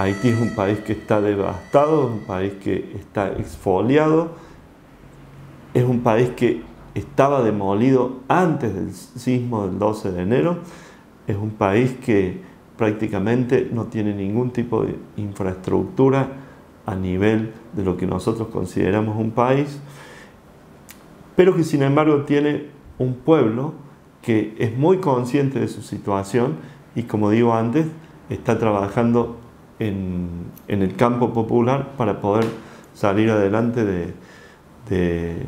Haití es un país que está devastado, es un país que está expoliado, es un país que estaba demolido antes del sismo del 12 de enero, es un país que prácticamente no tiene ningún tipo de infraestructura a nivel de lo que nosotros consideramos un país, pero que sin embargo tiene un pueblo que es muy consciente de su situación y, como digo antes, está trabajando en el campo popular para poder salir adelante de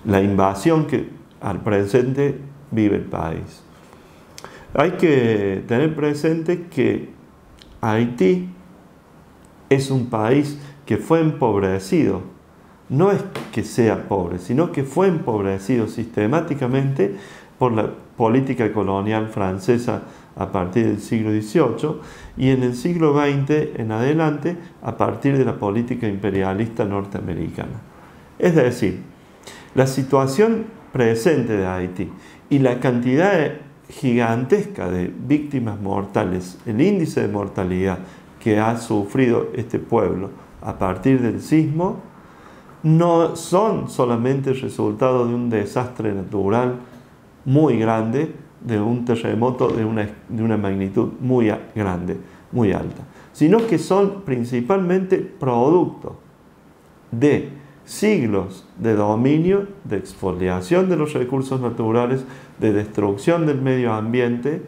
la invasión que al presente vive el país. Hay que tener presente que Haití es un país que fue empobrecido. No es que sea pobre, sino que fue empobrecido sistemáticamente por la política colonial francesa a partir del siglo XVIII y en el siglo XX en adelante a partir de la política imperialista norteamericana. Es decir, la situación presente de Haití y la cantidad gigantesca de víctimas mortales, el índice de mortalidad que ha sufrido este pueblo a partir del sismo, no son solamente el resultado de un desastre natural muy grande, de un terremoto de una magnitud muy grande, muy alta, sino que son principalmente producto de siglos de dominio, de expoliación de los recursos naturales, de destrucción del medio ambiente,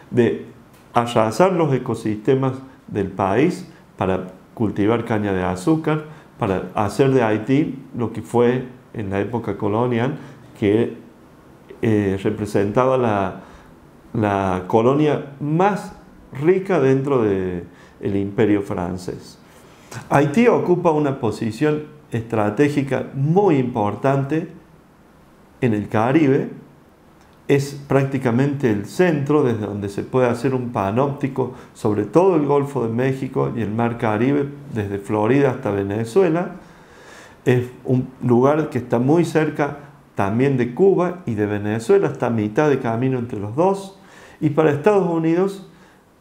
de arrasar los ecosistemas del país para cultivar caña de azúcar, para hacer de Haití lo que fue en la época colonial, que representaba la colonia más rica dentro del imperio francés. Haití ocupa una posición estratégica muy importante en el Caribe, es prácticamente el centro desde donde se puede hacer un panóptico sobre todo el Golfo de México y el Mar Caribe, desde Florida hasta Venezuela. Es un lugar que está muy cerca también de Cuba y de Venezuela, está a mitad de camino entre los dos. Y para Estados Unidos,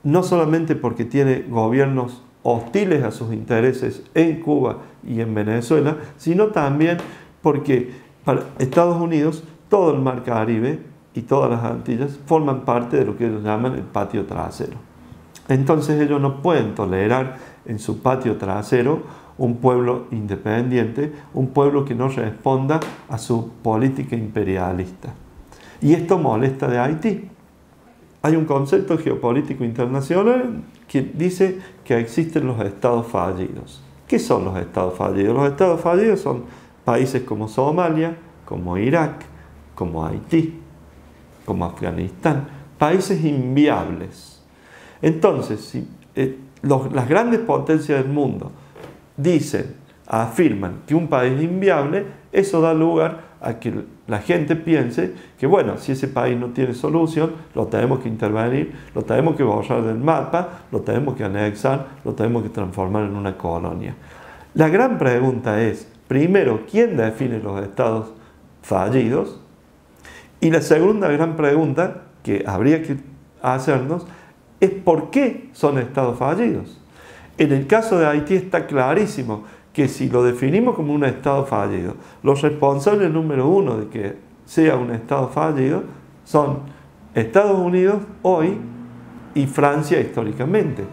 no solamente porque tiene gobiernos hostiles a sus intereses en Cuba y en Venezuela, sino también porque para Estados Unidos todo el Mar Caribe y todas las Antillas forman parte de lo que ellos llaman el patio trasero. Entonces ellos no pueden tolerar en su patio trasero un pueblo independiente, un pueblo que no responda a su política imperialista. Y esto molesta de Haití. Hay un concepto geopolítico internacional que dice que existen los estados fallidos. ¿Qué son los estados fallidos? Los estados fallidos son países como Somalia, como Irak, como Haití, como Afganistán, países inviables. Entonces, si las grandes potencias del mundo afirman que un país es inviable, eso da lugar a que la gente piense que, bueno, si ese país no tiene solución, lo tenemos que intervenir, lo tenemos que borrar del mapa, lo tenemos que anexar, lo tenemos que transformar en una colonia. La gran pregunta es, primero, ¿quién define los estados fallidos? Y la segunda gran pregunta que habría que hacernos es ¿por qué son estados fallidos? En el caso de Haití está clarísimo que si lo definimos como un estado fallido, los responsables número uno de que sea un estado fallido son Estados Unidos hoy y Francia históricamente.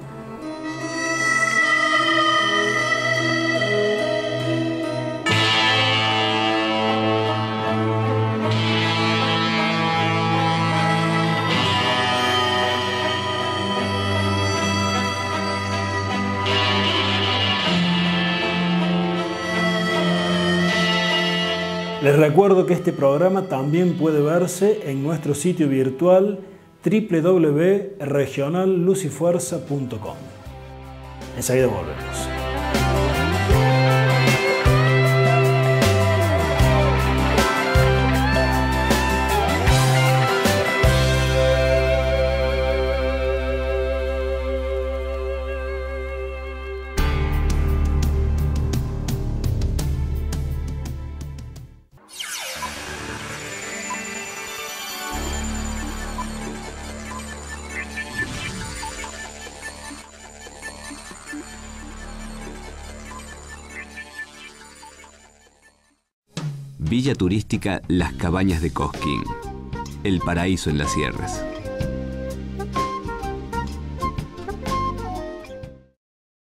Les recuerdo que este programa también puede verse en nuestro sitio virtual www.regionalluzyfuerza.com. Enseguida volvemos. Villa Turística Las Cabañas de Cosquín. El paraíso en las sierras.